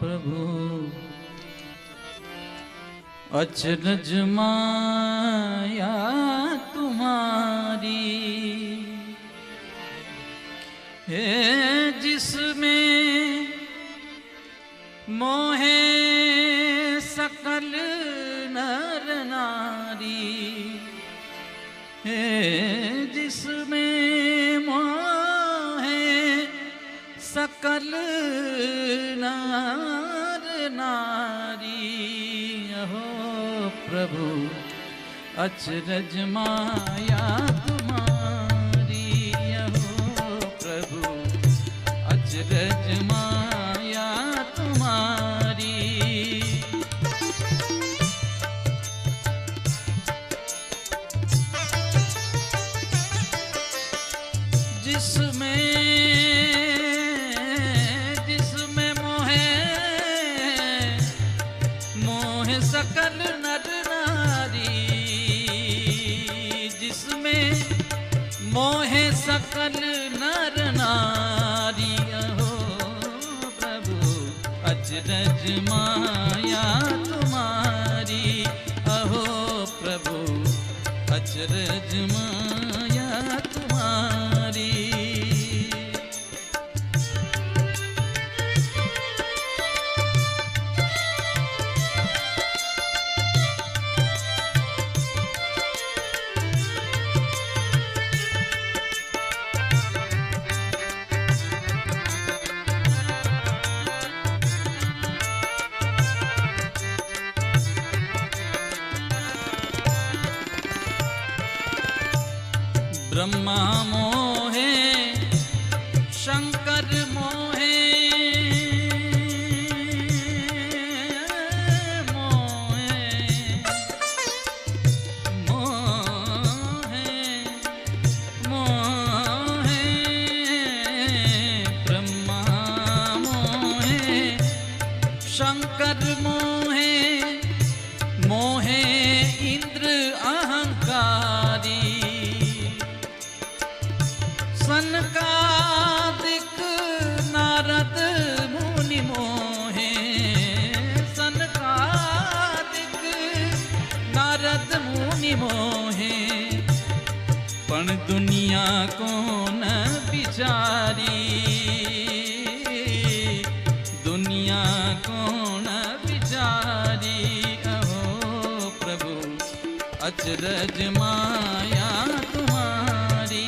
प्रभु अचरज माया तुम्हारी है जिसमें मोहे सकल नर नारी है जिसमें मोहे सकल नर नारी हो प्रभु अचरज माया तुम्हारी हो प्रभु अचरज माया तुम्हारी जिसमें मोहे सकल नर नारी जिसमें मोहे सकल नर नारी हो प्रभु अचरज माया तुम्हारी अहो प्रभु अचरज माया तुम्हारी ब्रह्मा मोहे शंकर मोहे ब्रह्मा मोहे शंकर मोहे मोहे इंद्र अहंकारी सनकादिक नारद मुनि मोहे सनकादिक नारद मुनि मोहे पण दुनिया को न बिचारी दुनिया को न बिचारी अहो प्रभु अचरज माया तुम्हारी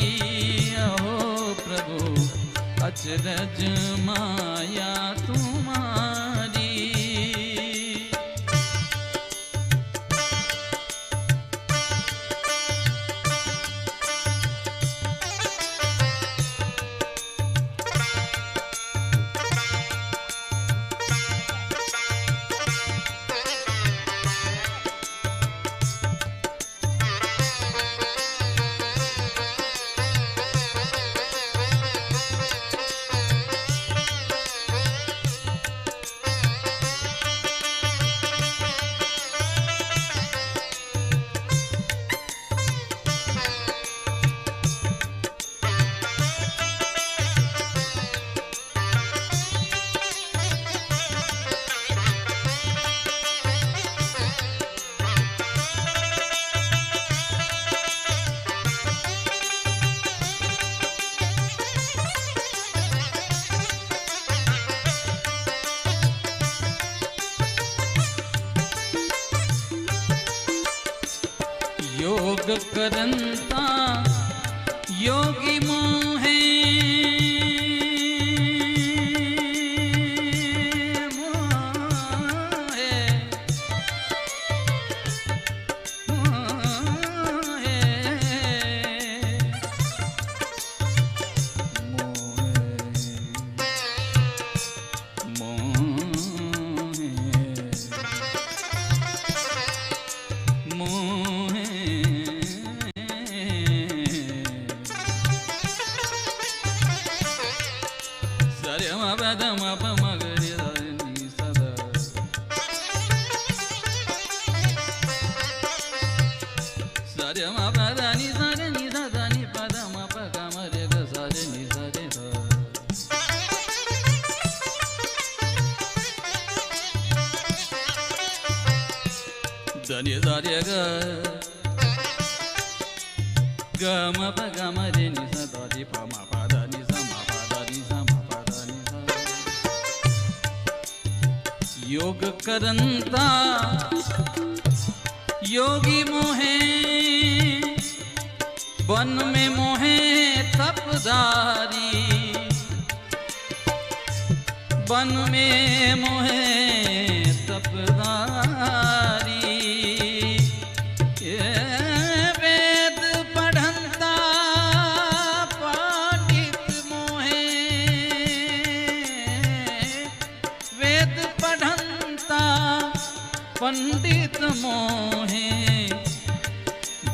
अचरज माया तुम्हारी योग करंता योगी मोहे దని దారి గ గ మ ప గ మ రే ని స ద రి ప మ ప ద ని స మ ప ద ని స మ ప ద ని స योग करंता योगी मोहे वन में मोहे तपदारी वन में मोहे तपदारी वेद पढ़ंता पंडित मोहे वेद पढ़ंता पंडित मोहे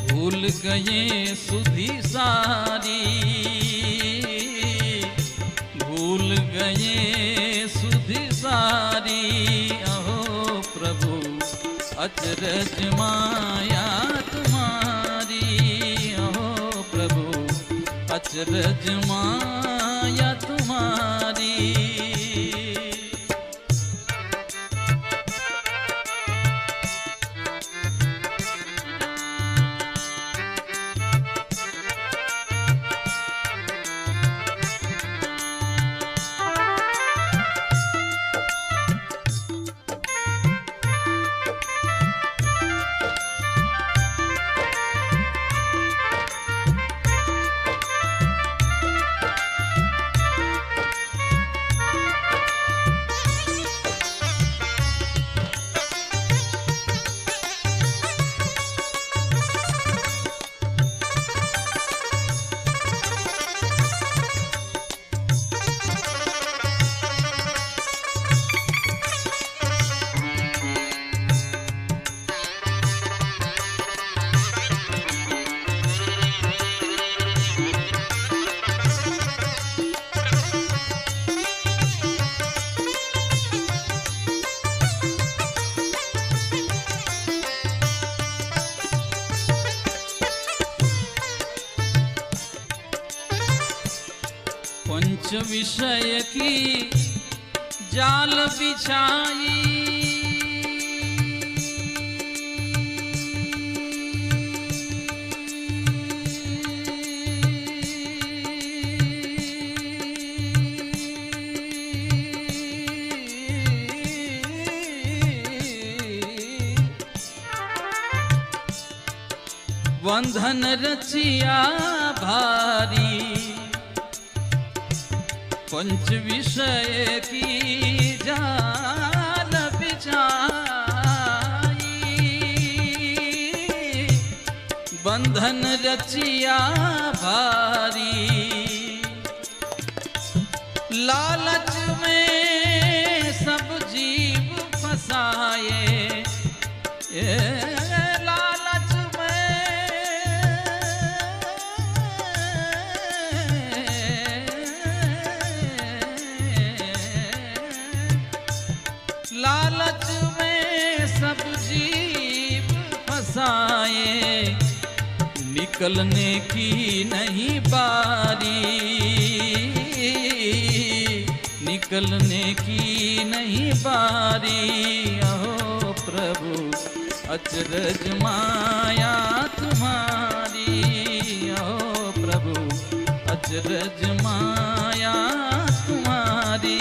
भूल गए सुधि सारी भूल गए सुधि सारी अहो प्रभु अचरज माया तुम्हारी अहो प्रभु अचरज माया तुम्हारी पंच विषय की जाल बिछाई बंधन रचिया भारी पंच विषय की जाल बिछाई बंधन रचिया भारी लालच में सब जीव फसाए लालच लालच में सब जीव फसाए निकलने की नहीं बारी निकलने की नहीं बारी अहो प्रभु अचरज माया तुम्हारी अहो प्रभु अचरज माया तुम्हारी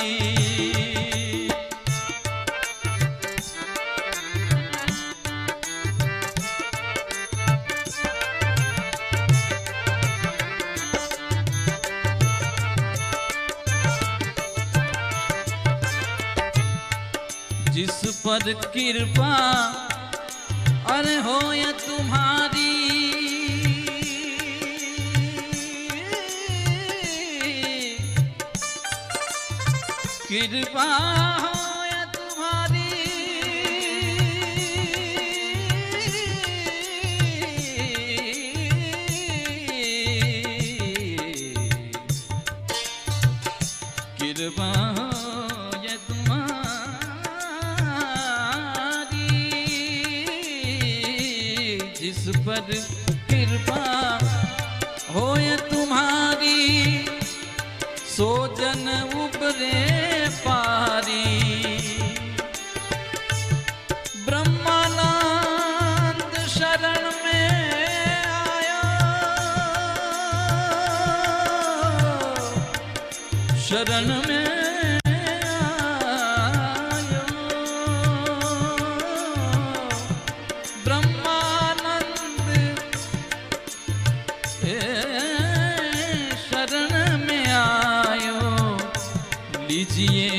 जिस पर कृपा अरे हो या तुम्हारी कृपा हो या तुम्हारी कृपा हो या तुम्हारी जिस पर कृपा हो या तुम्हारी सो जन उबरे पारी ब्रह्मानंद शरण में आयो ब्रह्मानंद शरण में आयो लीजिए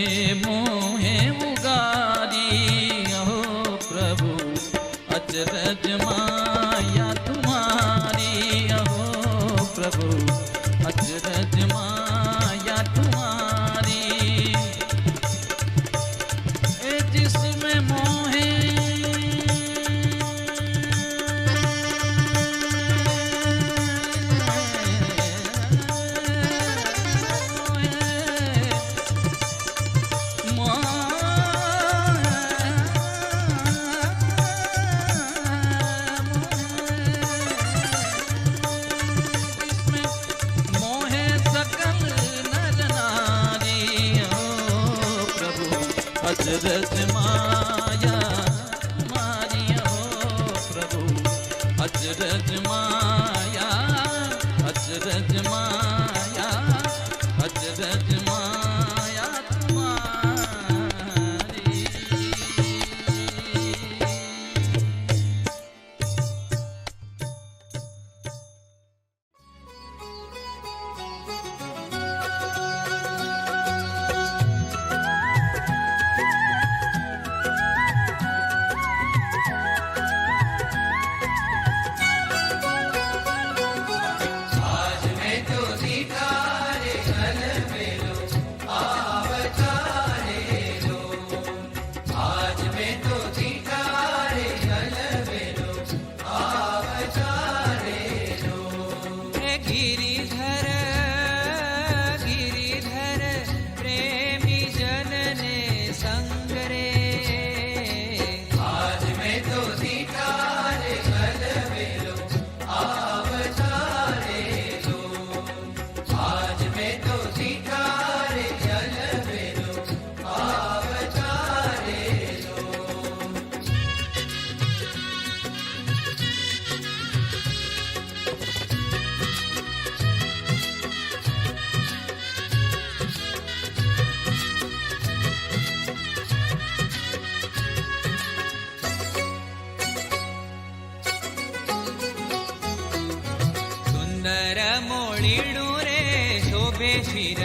मोहे उगारी हो प्रभु अचरज माया तुम्हारी हो प्रभु अचरज माया तुम्हारी ए जिसमें मोहे अचरज माया तुम्हारी हो प्रभु अचरज माया अचरज माया अचरज माया तुम्हारी शिर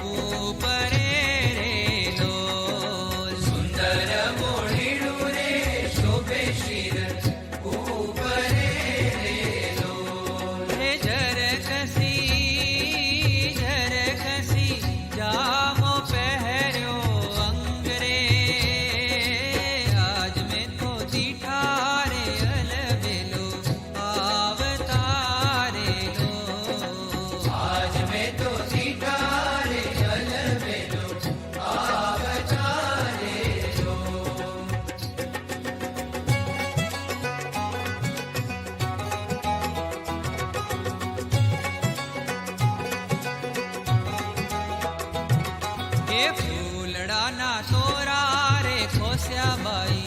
ऊपरे रे लोल सुंदर मोळीडू रे शोभे शिर ऊपरे रे लोल हे झरकसी जामो पहर्यो अंग रे आज में तो दीठा रे अलबेलो आवतारे लो आज में तो फूलड़ा तोरा रे खोस्या बाई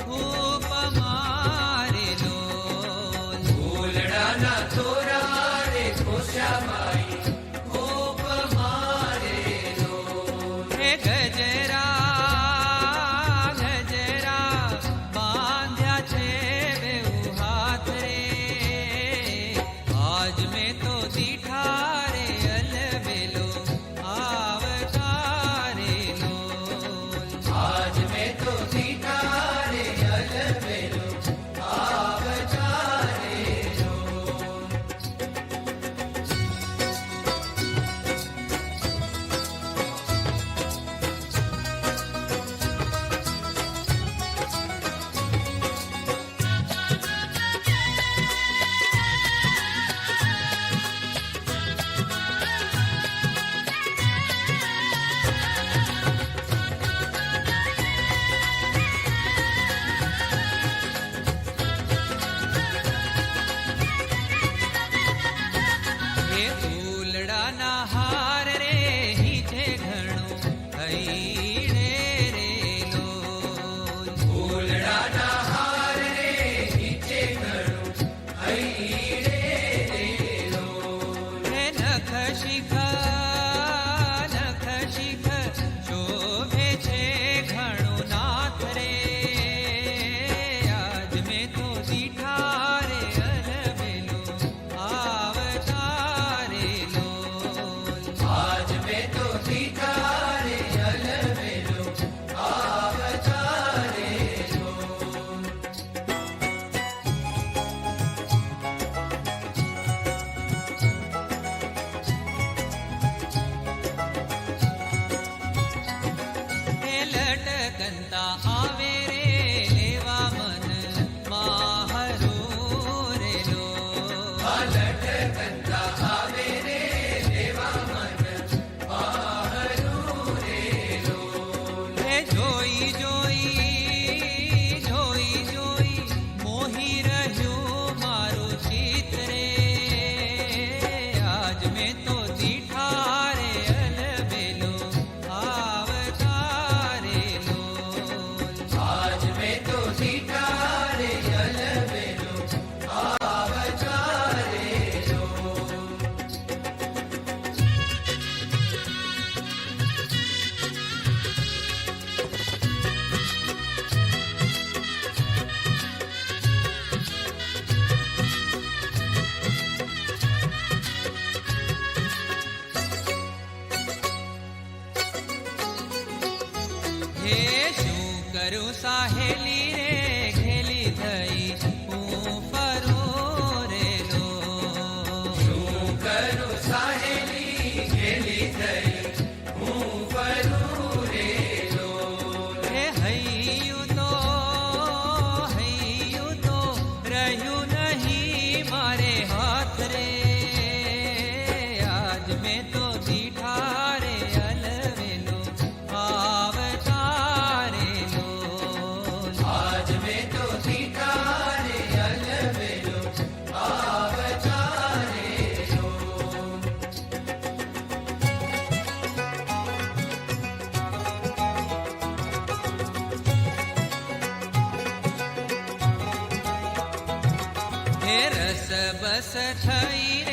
खूप मारे लो फूलड़ा तोरा रे खोस्या बाई खूप मारे लो हे गजरा बांध्या छे बेऊ हाथ रे आज में तो दीठा रे अलबेलो आज में तो सीता रे હે શું કરું સાહેલી રે ઘેલી થઈ હું ફરું રે લો શું કરું સાહેલી ઘેલી થઈ હું ફરું રે લો હે હૈયું તો રહ્યું નહીં મારે હાથ રે આજ મેં તો દીઠા રે અલવેલો આવતારે લો આજ મેં તો દીઠા રે અલવેલો આવતારે લો હે રસ બસ થઈ